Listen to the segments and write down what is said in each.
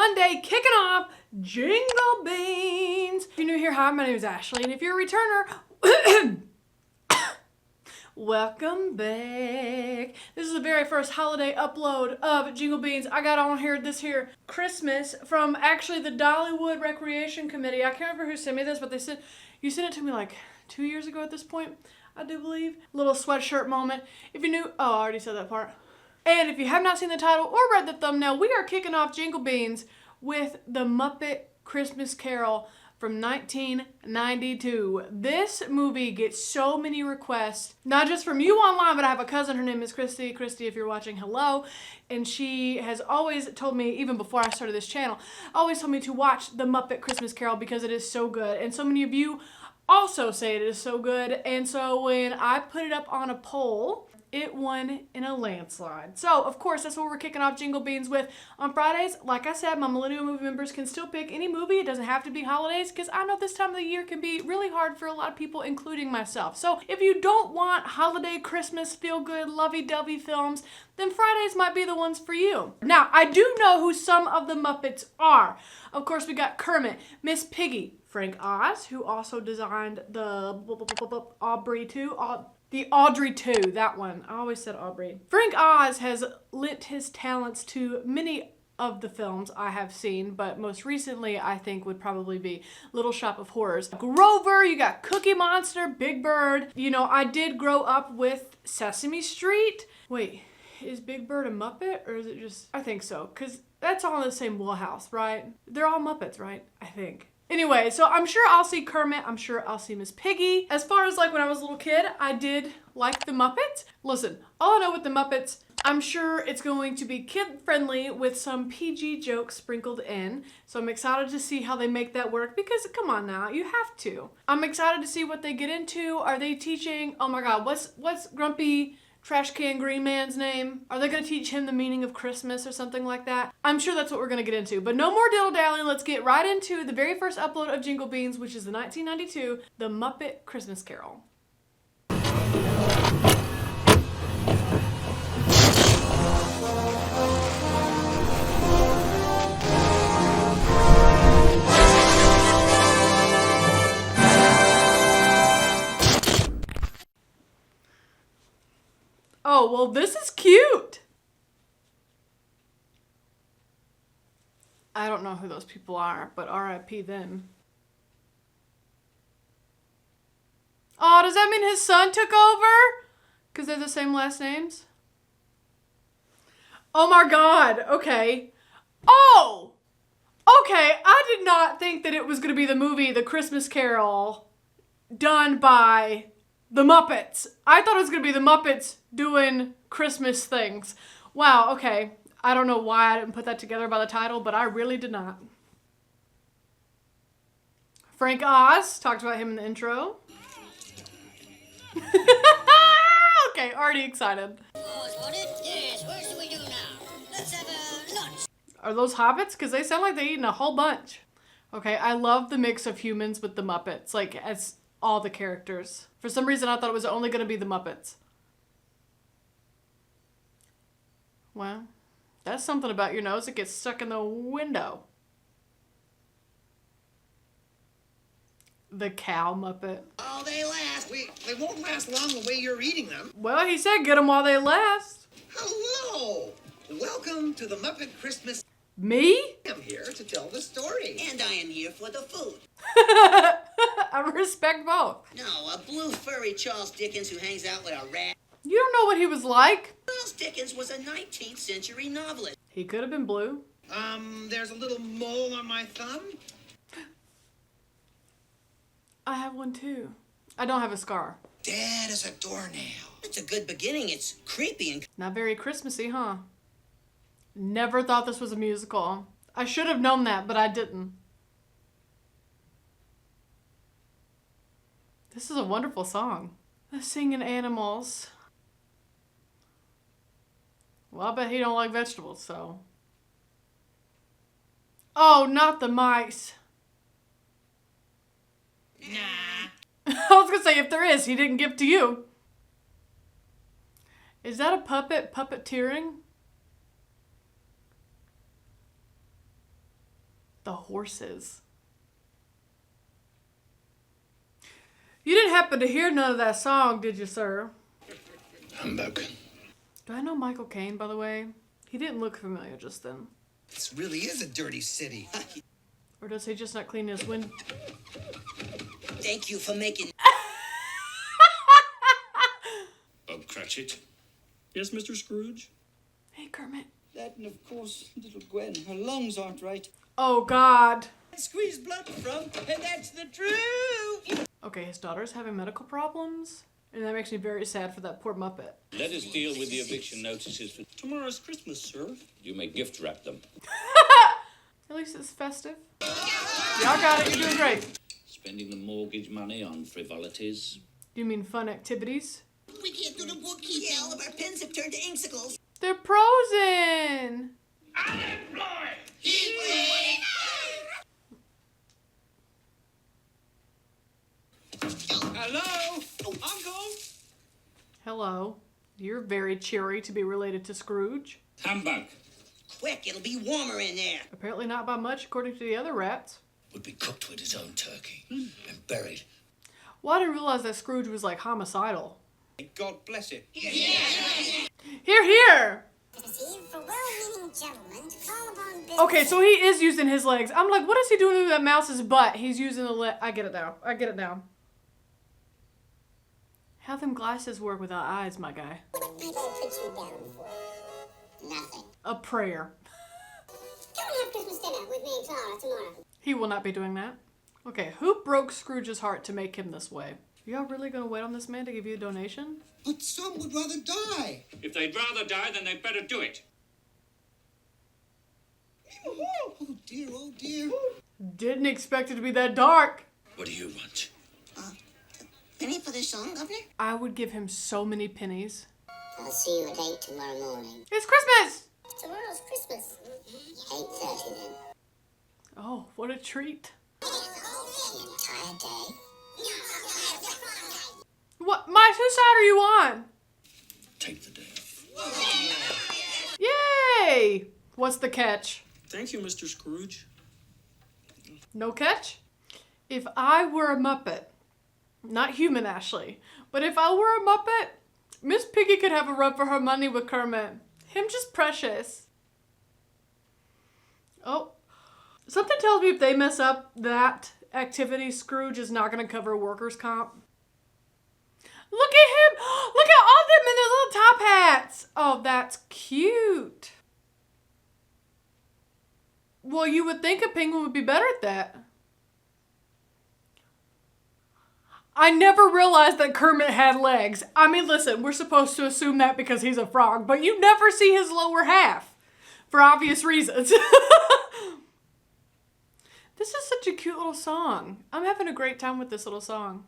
Monday, kicking off Jingle Beans. If you're new here, hi, my name is Ashley, and if you're a returner, welcome back. This is the very first holiday upload of Jingle Beans. I got on here this here Christmas from actually the Dollywood Recreation Committee. I can't remember who sent me this, but they said, you sent it to me like 2 years ago at this point, I do believe. Little sweatshirt moment. If you're new, oh, I already said that part. And if you have not seen the title or read the thumbnail, we are kicking off Jingle Beans with the Muppet Christmas Carol from 1992. This movie gets so many requests, not just from you online, but I have a cousin, her name is Christy. Christy, if you're watching, hello. And she has always told me, even before I started this channel, always told me to watch the Muppet Christmas Carol because it is so good. And so many of you also say it is so good. And so when I put it up on a poll, it won in a landslide. So, of course, that's what we're kicking off Jingle Beans with. On Fridays, like I said, my Millennial movie members can still pick any movie. It doesn't have to be holidays, because I know this time of the year can be really hard for a lot of people, including myself. So, if you don't want holiday, Christmas, feel-good, lovey-dovey films, then Fridays might be the ones for you. Now, I do know who some of the Muppets are. Of course, we got Kermit, Miss Piggy, Frank Oz, who also designed the Aubrey 2, the Audrey 2, that one. I always said Aubrey. Frank Oz has lent his talents to many of the films I have seen, but most recently I think would probably be Little Shop of Horrors. Grover, you got Cookie Monster, Big Bird. You know, I did grow up with Sesame Street. Wait, is Big Bird a Muppet, or is it just, I think so, because that's all in the same wheelhouse, right? They're all Muppets, right? I think. Anyway, so I'm sure I'll see Kermit, I'm sure I'll see Miss Piggy. As far as like when I was a little kid, I did like the Muppets. Listen, all I know with the Muppets, I'm sure it's going to be kid-friendly with some PG jokes sprinkled in. So I'm excited to see how they make that work because, come on now, you have to. I'm excited to see what they get into. Are they teaching, oh my God, what's Grumpy Trash Can Green Man's name? Are they gonna teach him the meaning of Christmas or something like that? I'm sure that's what we're gonna get into, but no more diddle-dallying. Let's get right into the very first upload of Jingle Beans, which is the 1992, The Muppet Christmas Carol. Oh, well, this is cute. I don't know who those people are, but R.I.P. them. Oh, does that mean his son took over? Because they're the same last names? Oh my God, okay. Oh! Okay, I did not think that it was going to be the movie The Christmas Carol done by the Muppets. I thought it was going to be the Muppets doing Christmas things. Wow, okay. I don't know why I didn't put that together by the title, but I really did not. Frank Oz, talked about him in the intro. Okay, already excited. Yes, what should we do now? Let's have a lunch. Are those hobbits? Because they sound like they're eating a whole bunch. Okay, I love the mix of humans with the Muppets, like as all the characters. For some reason, I thought it was only going to be the Muppets. Well, that's something about your nose. It gets stuck in the window. The cow Muppet. Oh, they last. They won't last long the way you're eating them. Well, he said get them while they last. Hello. Welcome to the Muppet Christmas. Me? I'm here to tell the story. And I am here for the food. I respect both. No, a blue furry Charles Dickens who hangs out with a rat. You don't know what he was like. Charles Dickens was a 19th century novelist. He could have been blue. There's a little mole on my thumb. I have one too. I don't have a scar. Dead as a doornail. It's a good beginning. It's creepy and... Not very Christmassy, huh? Never thought this was a musical. I should have known that, but I didn't. This is a wonderful song. The singing animals. Well, I bet he don't like vegetables, so. Oh, not the mice. Nah. I was gonna say, if there is, he didn't give to you. Is that a puppet puppeteering? The horses. You didn't happen to hear none of that song, did you, sir? Humbug. Do I know Michael Caine, by the way? He didn't look familiar just then. This really is a dirty city. Or does he just not clean his wind? Thank you for making... Bob Cratchit. Yes, Mr. Scrooge? Hey, Kermit. That and, of course, little Gwen. Her lungs aren't right. Oh, God. Squeeze blood from, and that's the truth. Okay, his daughter's having medical problems, and that makes me very sad for that poor Muppet. Let us deal with the eviction notices for... Tomorrow's Christmas, sir. You may gift wrap them. At least it's festive. Y'all got it, you're doing great. Spending the mortgage money on frivolities. You mean fun activities? We can't do the bookkeeping. Yeah, all of our pens have turned to inksicles. They're frozen! Hello? Uncle? Hello. You're very cheery to be related to Scrooge. Humbug. Quick, it'll be warmer in there. Apparently not by much, according to the other rats. Would be cooked with his own turkey and buried. Well, I didn't realize that Scrooge was, like, homicidal. God bless it. Here, here! For well-meaning gentlemen to call upon business. Okay, so he is using his legs. I'm like, what is he doing to that mouse's butt? He's using the leg. I get it now. I get it now. How them glasses work without eyes, my guy? What might I put you down for? Nothing. A prayer. Come and have Christmas dinner with me and Clara tomorrow. He will not be doing that. Okay, who broke Scrooge's heart to make him this way? Y'all really gonna wait on this man to give you a donation? But some would rather die. If they'd rather die, then they'd better do it. Oh dear, oh dear. Didn't expect it to be that dark. What do you want? Penny for this song, Governor? I would give him so many pennies. I'll see you at 8 tomorrow morning. It's Christmas! Tomorrow's Christmas. 8:30 then. Oh, what a treat. The entire day. What? Whose side are you on? Take the day off. Yay! What's the catch? Thank you, Mr. Scrooge. No catch? If I were a Muppet, not human, Ashley, but if I were a Muppet, Miss Piggy could have a run for her money with Kermit. Him just precious. Oh, something tells me if they mess up that activity, Scrooge is not going to cover workers' comp. Look at him! Look at all of them in their little top hats! Oh, that's cute. Well, you would think a penguin would be better at that. I never realized that Kermit had legs. I mean, listen, we're supposed to assume that because he's a frog, but you never see his lower half. For obvious reasons. This is such a cute little song. I'm having a great time with this little song.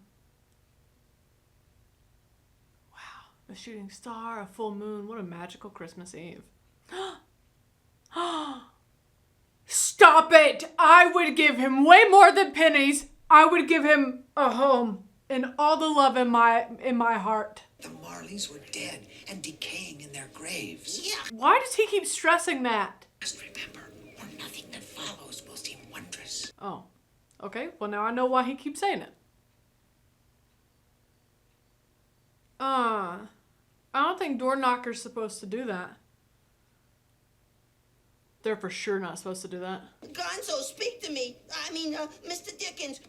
Wow. A shooting star, a full moon. What a magical Christmas Eve. Stop it! I would give him way more than pennies. I would give him a home and all the love in my heart. The Marleys were dead and decaying in their graves. Yeah. Why does he keep stressing that? Just remember, for nothing that follows will seem wondrous. Oh. Okay, well now I know why he keeps saying it. I don't think door knockers supposed to do that. They're for sure not supposed to do that. Gonzo, speak to me. Mr. Dickens.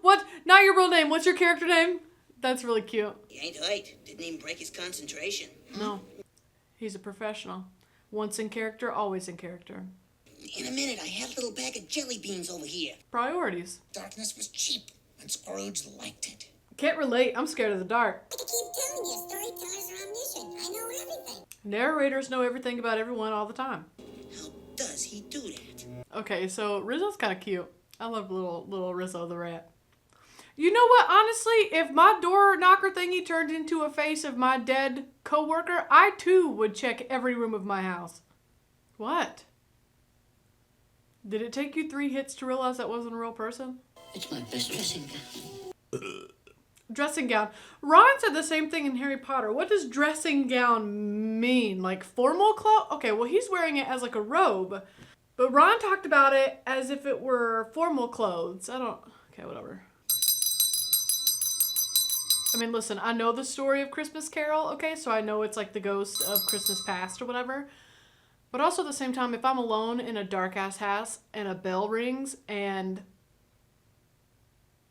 What? Not your real name. What's your character name? That's really cute. He ain't right. Didn't even break his concentration. No. He's a professional. Once in character, always in character. In a minute, I had a little bag of jelly beans over here. Priorities. Darkness was cheap, and Scrooge liked it. Can't relate. I'm scared of the dark. I keep telling you, storytellers are omniscient. I know everything. Narrators know everything about everyone all the time. How does he do that? Okay, so Rizzo's kind of cute. I love little Rizzo the rat. You know what? Honestly, if my door knocker thingy turned into a face of my dead coworker, I too would check every room of my house. What? Did it take you 3 hits to realize that wasn't a real person? It's my best dressing gown. Dressing gown. Ron said the same thing in Harry Potter. What does dressing gown mean? Like formal clothes? Okay, well he's wearing it as like a robe. But Ron talked about it as if it were formal clothes. Okay, whatever. I mean, listen, I know the story of Christmas Carol, okay? So I know it's like the ghost of Christmas past or whatever. But also at the same time, if I'm alone in a dark-ass house and a bell rings and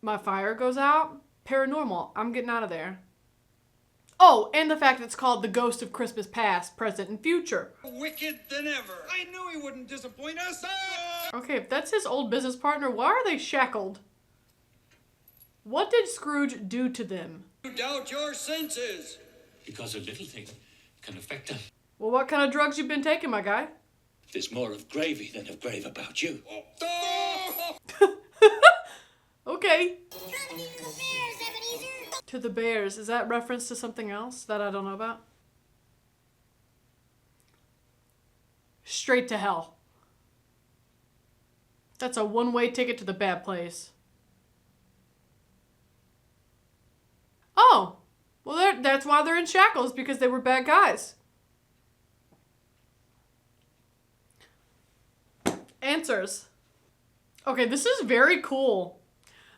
my fire goes out, paranormal. I'm getting out of there. Oh, and the fact that it's called the ghost of Christmas past, present, and future. Wicked than ever. I knew he wouldn't disappoint us. Okay, if that's his old business partner, why are they shackled? What did Scrooge do to them? You doubt your senses. Because a little thing can affect them. Well, what kind of drugs you been taking, my guy? There's more of gravy than of grave about you. Okay. Come to the bears, Ebenezer. To the bears. Is that reference to something else that I don't know about? Straight to hell. That's a one-way ticket to the bad place. Oh. Well, that's why they're in shackles, because they were bad guys. Answers. Okay, this is very cool.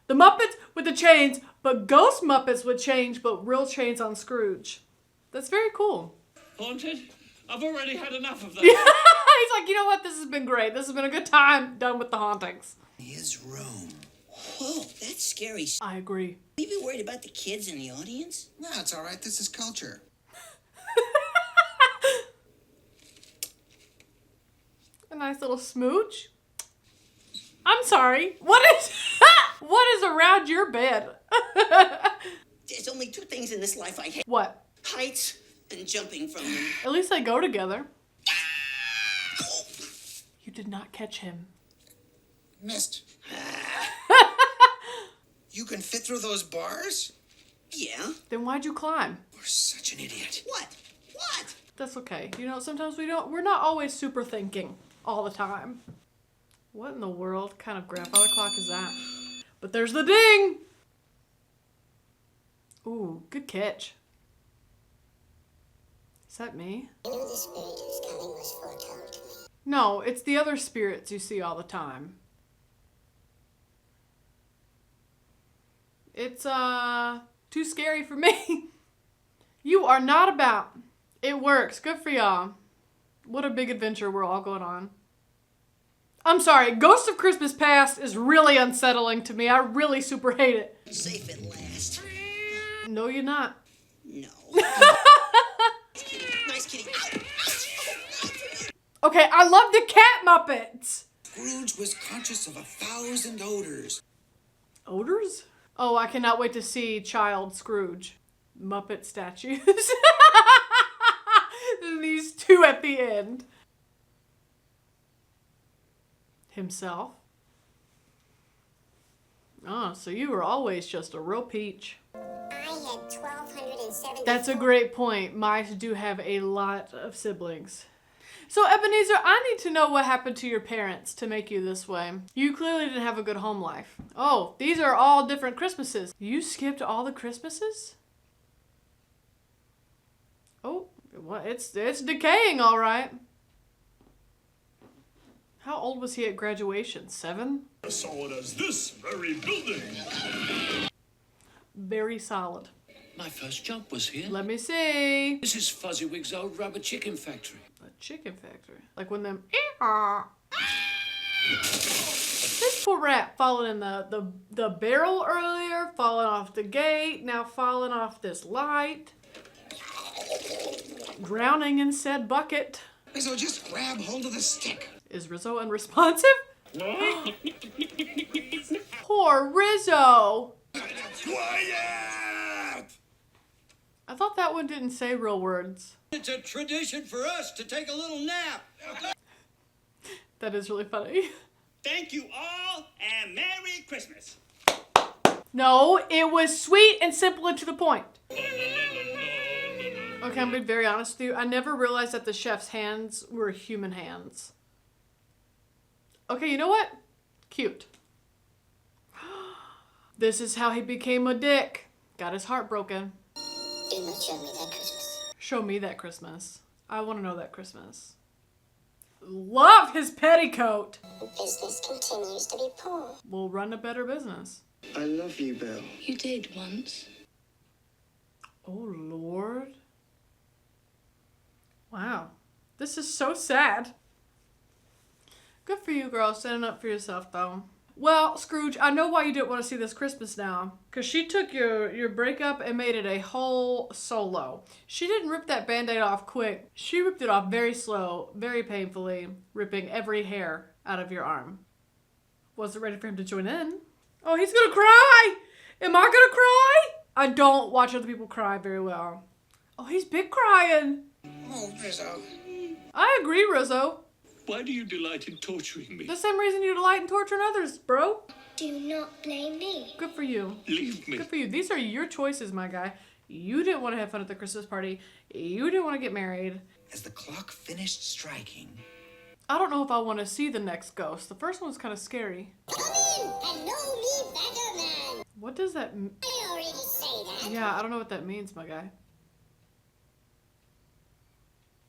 The Muppets with the chains, but ghost Muppets with chains, but real chains on Scrooge. That's very cool. Haunted? I've already had enough of that. He's like, you know what? This has been great. This has been a good time. Done with the hauntings. His room. Whoa, that's scary. I agree. You be worried about the kids in the audience? No, it's all right. This is culture. A nice little smooch. I'm sorry. What is around your bed? There's only two things in this life I hate. What? Heights and jumping from them. At least they go together. You did not catch him. Missed. You can fit through those bars? Yeah. Then why'd you climb? You're such an idiot. What? What? That's okay. You know, sometimes we're not always super thinking all the time. What in the world kind of grandfather clock is that? But there's the ding! Ooh, good catch. Is that me? You knew the spirit whose coming was foretold to me. No, it's the other spirits you see all the time. It's, too scary for me. You are not about. It works. Good for y'all. What a big adventure we're all going on. I'm sorry, Ghost of Christmas Past is really unsettling to me. I really super hate it. Safe at last. No, you're not. No. Nice kitty. Okay, I love the cat Muppets. Scrooge was conscious of 1,000 odors. Odors? Oh, I cannot wait to see Child Scrooge. Muppet statues. And these two at the end. Himself. Oh, so you were always just a real peach. I had 1,270. That's a great point. Mice do have a lot of siblings. So, Ebenezer, I need to know what happened to your parents to make you this way. You clearly didn't have a good home life. Oh, these are all different Christmases. You skipped all the Christmases? Oh, well, it's decaying, all right. How old was he at graduation? 7? As solid as this very building. Very solid. My first job was here. Let me see. This is Fuzzywig's old rubber chicken factory. A chicken factory. Like when them. This poor rat falling in the barrel earlier, falling off the gate, now falling off this light. Drowning in said bucket. So just grab hold of the stick. Is Rizzo unresponsive? Poor Rizzo. Quiet! I thought that one didn't say real words. It's a tradition for us to take a little nap. That is really funny. Thank you all, and Merry Christmas. No, it was sweet and simple and to the point. Okay, I'm being very honest with you. I never realized that the chef's hands were human hands. Okay, you know what? Cute. This is how he became a dick. Got his heart broken. Do not show me that Christmas. Show me that Christmas. I want to know that Christmas. love his petticoat. Business continues to be poor. We'll run a better business. I love you, Bill. You did once. Oh, Lord. Wow. This is so sad. Good for you, girl, standing up for yourself, though. Well, Scrooge, I know why you didn't want to see this Christmas now. Because she took your breakup and made it a whole solo. She didn't rip that Band-Aid off quick. She ripped it off very slow, very painfully, ripping every hair out of your arm. Wasn't ready for him to join in. Oh, he's gonna cry! Am I gonna cry? I don't watch other people cry very well. Oh, he's big crying. Oh, Rizzo. I agree, Rizzo. Why do you delight in torturing me? The same reason you delight in torturing others, bro. Do not blame me. Good for you. Leave me. Good for you. These are your choices, my guy. You didn't want to have fun at the Christmas party. You didn't want to get married. As the clock finished striking, I don't know if I want to see the next ghost. The first one was kind of scary. Come in and know me better, man. What does that mean? I already say that. Yeah, I don't know what that means, my guy.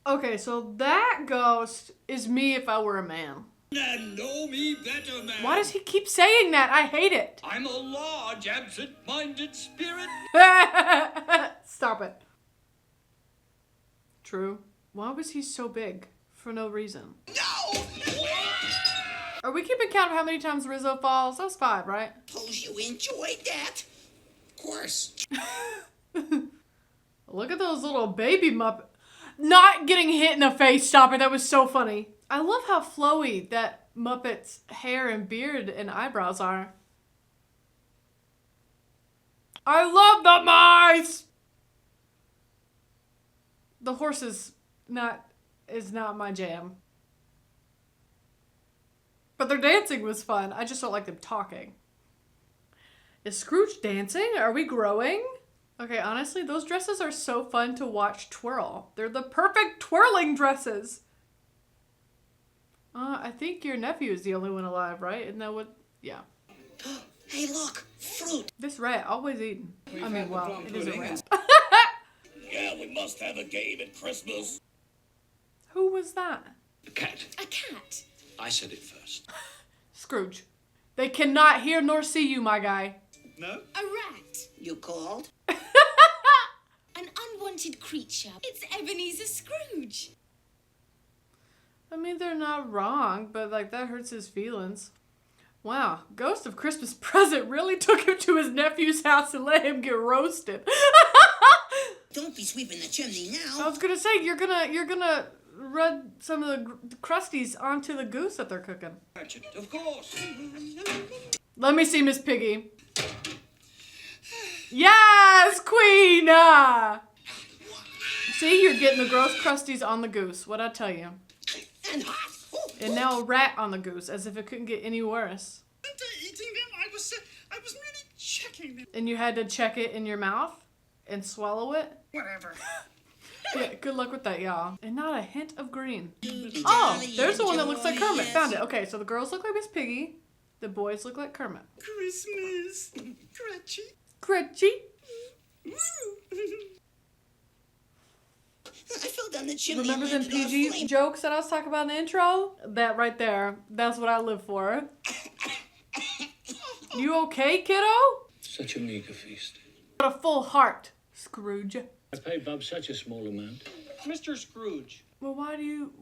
Okay, so that ghost is me if I were a man. And know me better, man. Why does he keep saying that? I hate it. I'm a large, absent-minded spirit. Stop it. True. Why was he so big? For no reason. No! Are we keeping count of how many times Rizzo falls? That's 5, right? Suppose you enjoyed that. Of course. Look at those little baby Muppet. Not getting hit in the face. Stop it. That was so funny. I love how flowy that Muppet's hair and beard and eyebrows are. I love the mice! The horse is not my jam. But their dancing was fun. I just don't like them talking. Is Scrooge dancing? Are we growing? Okay, honestly, those dresses are so fun to watch twirl. They're the perfect twirling dresses. I think your nephew is the only one alive, right? Isn't that what? Yeah. Hey, look, fruit. This rat always eating. I mean, well, it is a rat. Yeah, we must have a game at Christmas. Who was that? A cat. A cat. I said it first. Scrooge. They cannot hear nor see you, my guy. No? A rat. You called? An unwanted creature. It's Ebenezer Scrooge. I mean, they're not wrong, but like that hurts his feelings. Wow, Ghost of Christmas Present really took him to his nephew's house and let him get roasted. Don't be sweeping the chimney now. I was gonna say you're gonna rub some of the crusties onto the goose that they're cooking. Of course. Let me see Miss Piggy. Yes, Queen! See, you're getting the gross crusties on the goose. What'd I tell you? And hot. And now a rat on the goose, as if it couldn't get any worse. Eating them, I was really checking them. And you had to check it in your mouth and swallow it? Whatever. Yeah, good luck with that, y'all. And not a hint of green. Oh, there's the one that looks like Kermit. Found it. Okay, so the girls look like Miss Piggy. The boys look like Kermit. Christmas. Crutchy. Crutchy. I fell down the chimney. Remember and them landed on a PG flame. jokes that I was talking about in the intro? That right there. That's what I live for. You okay, kiddo? Such a meager feast. What a full heart, Scrooge. I paid Bub such a small amount. Mr. Scrooge. Well, why do you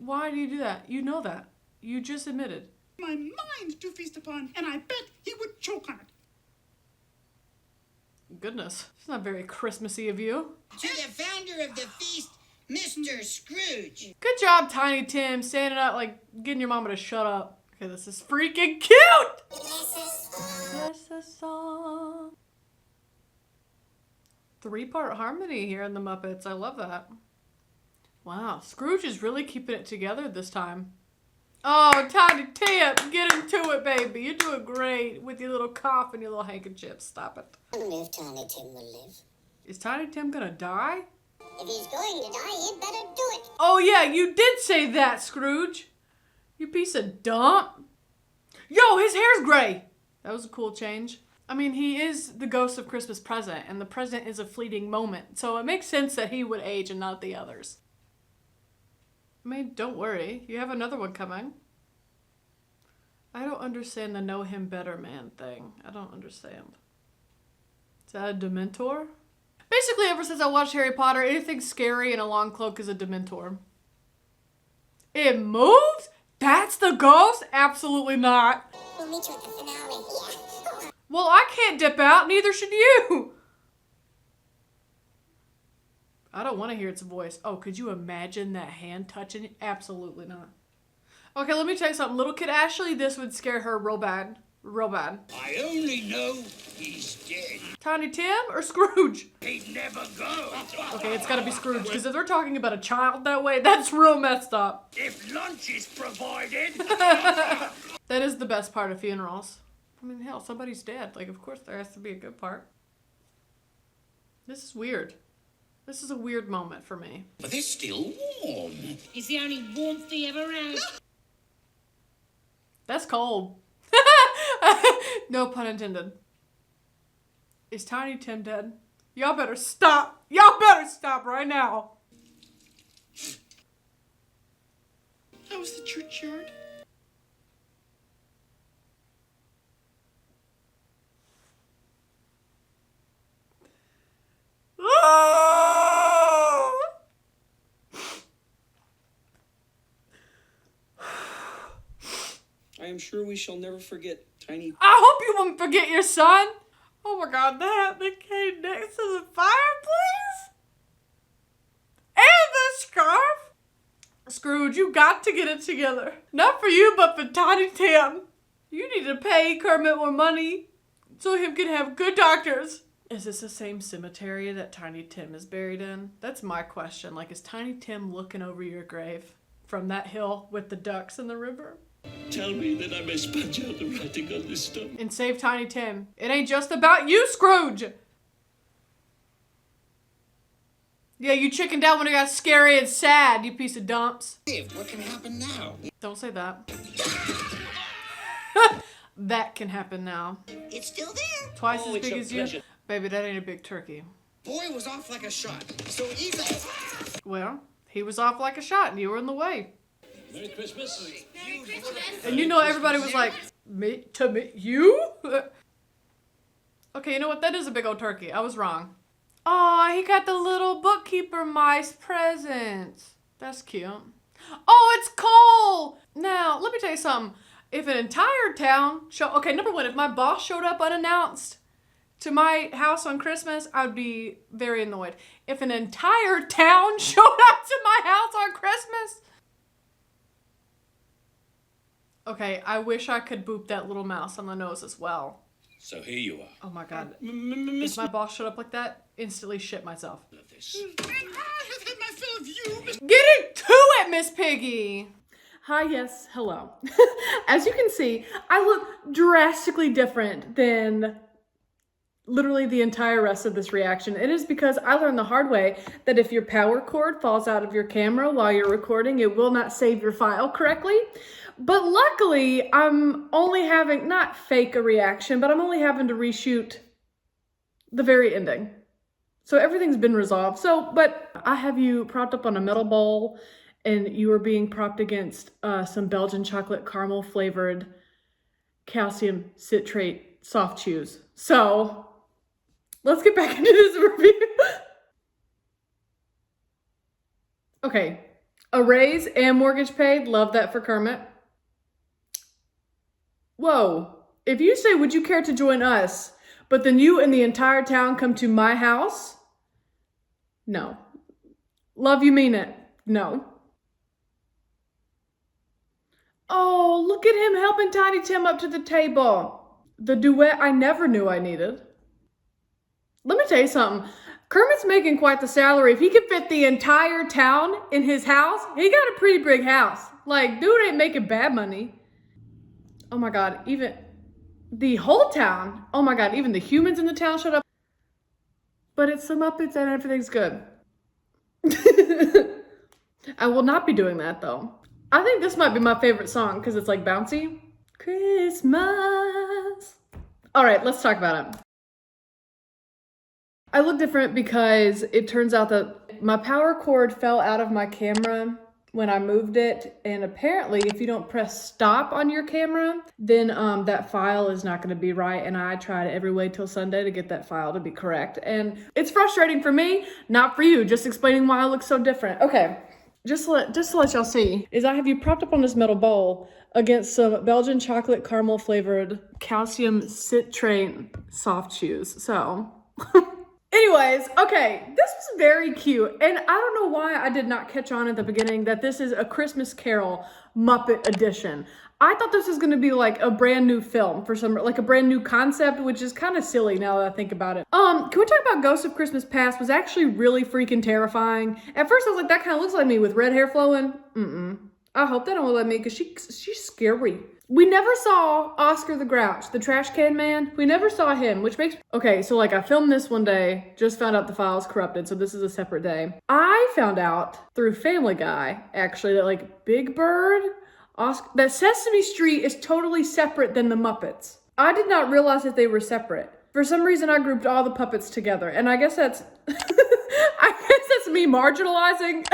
do that? You know that. You just admitted. My mind to feast upon, and I bet he would choke on it. Goodness, it's not very Christmassy of you. To the founder of the feast, Mr. Scrooge. Good job, Tiny Tim, standing up like getting your mama to shut up. Okay, this is freaking cute! Bless the song. 3-part harmony here in the Muppets. I love that. Wow, Scrooge is really keeping it together this time. Oh, Tiny Tim, get into it, baby. You're doing great with your little cough and your little handkerchief. Stop it. I wonder if Tiny Tim will live. Is Tiny Tim gonna die? If he's going to die, he'd better do it. Oh yeah, you did say that, Scrooge. You piece of dump. Yo, his hair's gray. That was a cool change. I mean, he is the ghost of Christmas Present, and the present is a fleeting moment, so it makes sense that he would age and not the others. I mean, don't worry. You have another one coming. I don't understand the know him better man thing. I don't understand. Is that a Dementor? Basically, ever since I watched Harry Potter, anything scary in a long cloak is a Dementor. It moves? That's the ghost? Absolutely not. We'll meet you at the finale. Yeah. Well, I can't dip out, neither should you. I don't want to hear its voice. Oh, could you imagine that hand touching it? Absolutely not. Okay, let me tell you something. Little kid Ashley, this would scare her real bad. Real bad. I only know he's dead. Tiny Tim or Scrooge? He'd never go. Okay, it's gotta be Scrooge, because if they're talking about a child that way, that's real messed up. If lunch is provided. That is the best part of funerals. I mean, hell, somebody's dead. Like, of course there has to be a good part. This is weird. This is a weird moment for me. But they're still warm. It's the only warmth he ever had. That's cold. No pun intended. Is Tiny Tim dead? Y'all better stop. Y'all better stop right now. How was the churchyard? I am sure we shall never forget Tiny. I hope you won't forget your son. Oh my god, the hat that came next to the fireplace? And the scarf? Scrooge, you got to get it together. Not for you, but for Tiny Tim. You need to pay Kermit more money so him can have good doctors. Is this the same cemetery that Tiny Tim is buried in? That's my question. Like, is Tiny Tim looking over your grave from that hill with the ducks in the river? Tell me that I may sponge out the writing on this stuff. And save Tiny Tim. It ain't just about you, Scrooge! Yeah, you chickened out when it got scary and sad, you piece of dumps. Dave, what can happen now? Don't say that. That can happen now. It's still there. Twice Oh, as it's big a as you. pleasure. Baby, that ain't a big turkey. Boy was off like a shot. So even. Well, he was off like a shot and you were in the way. Merry Christmas. And you know everybody was like, me? To me? You? Okay, you know what? That is a big old turkey. I was wrong. Aw, he got the little bookkeeper mice present. That's cute. Oh, it's Cole! Now, let me tell you something. If an entire town okay, number one, if my boss showed up unannounced to my house on Christmas, I'd be very annoyed. If an entire town showed up to my house on Christmas, okay, I wish I could boop that little mouse on the nose as well. So here you are. Oh my god. If my boss showed up like that, instantly shit myself. Love this. And I have had my fill of you, Miss. Getting to it, Miss Piggy! Hi, yes, hello. As you can see, I look drastically different than literally the entire rest of this reaction. It is because I learned the hard way that if your power cord falls out of your camera while you're recording, it will not save your file correctly. But luckily, I'm only having, not fake a reaction, but I'm only having to reshoot the very ending. So everything's been resolved. But I have you propped up on a metal bowl and you are being propped against some Belgian chocolate caramel flavored calcium citrate soft chews. So let's get back into this review. Okay, a raise and mortgage paid. Love that for Kermit. Whoa, if you say, would you care to join us, but then you and the entire town come to my house? No. Love, you mean it? No. Oh, look at him helping Tiny Tim up to the table. The duet I never knew I needed. Let me tell you something. Kermit's making quite the salary. If he could fit the entire town in his house, he got a pretty big house. Like, dude ain't making bad money. Oh my god, even the whole town, oh my god, even the humans in the town showed up. But it's the Muppets and everything's good. I will not be doing that though. I think this might be my favorite song because it's like bouncy. Christmas. All right, let's talk about it. I look different because it turns out that my power cord fell out of my camera when I moved it, and apparently if you don't press stop on your camera, then that file is not going to be right, and I tried every way till Sunday to get that file to be correct, and it's frustrating for me, not for you, just explaining why I look so different. Okay, just to let y'all see, is I have you propped up on this metal bowl against some Belgian chocolate caramel flavored calcium citrate soft shoes, so... Anyways, okay, this was very cute, and I don't know why I did not catch on at the beginning that this is a Christmas Carol Muppet edition. I thought this was going to be like a brand new film for some, like a brand new concept, which is kind of silly now that I think about it. Can we talk about Ghost of Christmas Past? Was actually really freaking terrifying. At first I was like, that kind of looks like me with red hair flowing. I hope they don't look like me because she's scary. We never saw Oscar the Grouch, the trash can man. We never saw him, which makes... Okay, so like I filmed this one day, just found out the file's corrupted, so this is a separate day. I found out through Family Guy, actually, that like Big Bird, that Sesame Street is totally separate than the Muppets. I did not realize that they were separate. For some reason, I grouped all the puppets together, and I guess that's... I guess that's me marginalizing...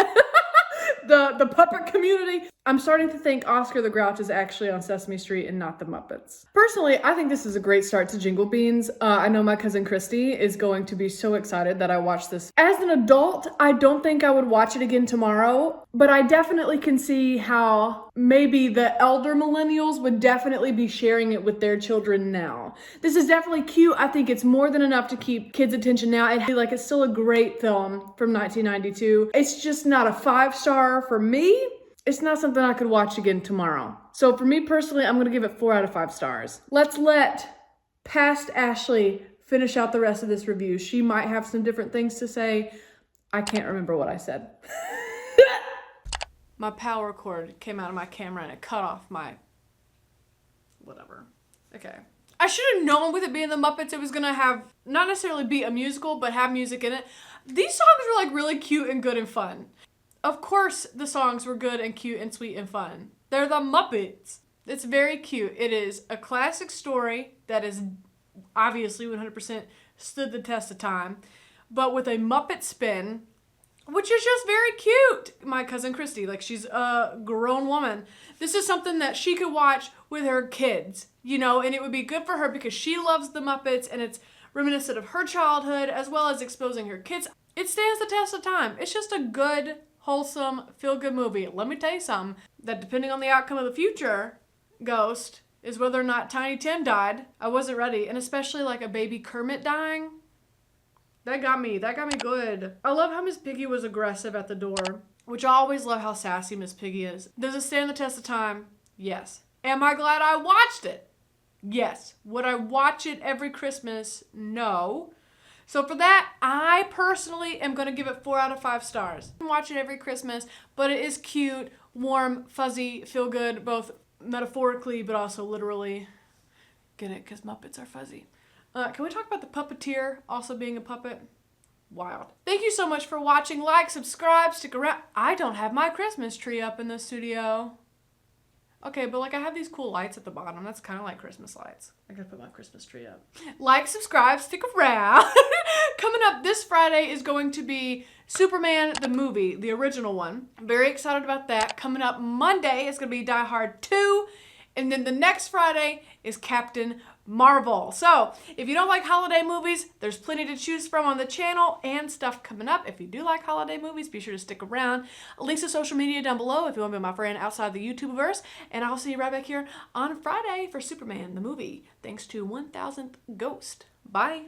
the puppet community. I'm starting to think Oscar the Grouch is actually on Sesame Street and not the Muppets. Personally, I think this is a great start to Jingle Beans. I know my cousin Christy is going to be so excited that I watched this. As an adult, I don't think I would watch it again tomorrow, but I definitely can see how maybe the elder millennials would definitely be sharing it with their children now. This is definitely cute. I think it's more than enough to keep kids' attention now. It's still a great film from 1992. It's just not a 5-star for me. It's not something I could watch again tomorrow. So for me personally, I'm going to give it 4 out of 5 stars. Let's let past Ashley finish out the rest of this review. She might have some different things to say. I can't remember what I said. My power cord came out of my camera and it cut off my... whatever. Okay. I should have known with it being the Muppets it was going to have, not necessarily be a musical, but have music in it. These songs were like really cute and good and fun. Of course the songs were good and cute and sweet and fun. They're the Muppets. It's very cute. It is a classic story that is obviously 100% stood the test of time, but with a Muppet spin, which is just very cute. My cousin Christy, like she's a grown woman. This is something that she could watch with her kids, you know, and it would be good for her because she loves the Muppets and it's reminiscent of her childhood as well as exposing her kids. It stands the test of time. It's just a good, wholesome, feel-good movie. Let me tell you something, that depending on the outcome of the future ghost is whether or not Tiny Tim died. I wasn't ready, and especially like a baby Kermit dying. That got me good. I love how Miss Piggy was aggressive at the door, which I always love how sassy Miss Piggy is. Does it stand the test of time? Yes. Am I glad I watched it? Yes. Would I watch it every Christmas? No. So for that, I personally am going to give it 4 out of 5 stars. I watch it every Christmas, but it is cute, warm, fuzzy, feel good, both metaphorically but also literally. Get it? Because Muppets are fuzzy. Can we talk about the puppeteer also being a puppet? Wild. Thank you so much for watching. Like, subscribe, stick around. I don't have my Christmas tree up in the studio. Okay, but like I have these cool lights at the bottom. That's kind of like Christmas lights. I gotta put my Christmas tree up. Like, subscribe, stick around. Coming up this Friday is going to be Superman the movie, the original one. I'm very excited about that. Coming up Monday is gonna be Die Hard 2. And then the next Friday is Captain Marvel. So if you don't like holiday movies, there's plenty to choose from on the channel and stuff coming up. If you do like holiday movies, be sure to stick around. Links to social media down below if you want to be my friend outside the YouTubeverse. And I'll see you right back here on Friday for Superman the movie. Thanks to 1000th Ghost. Bye.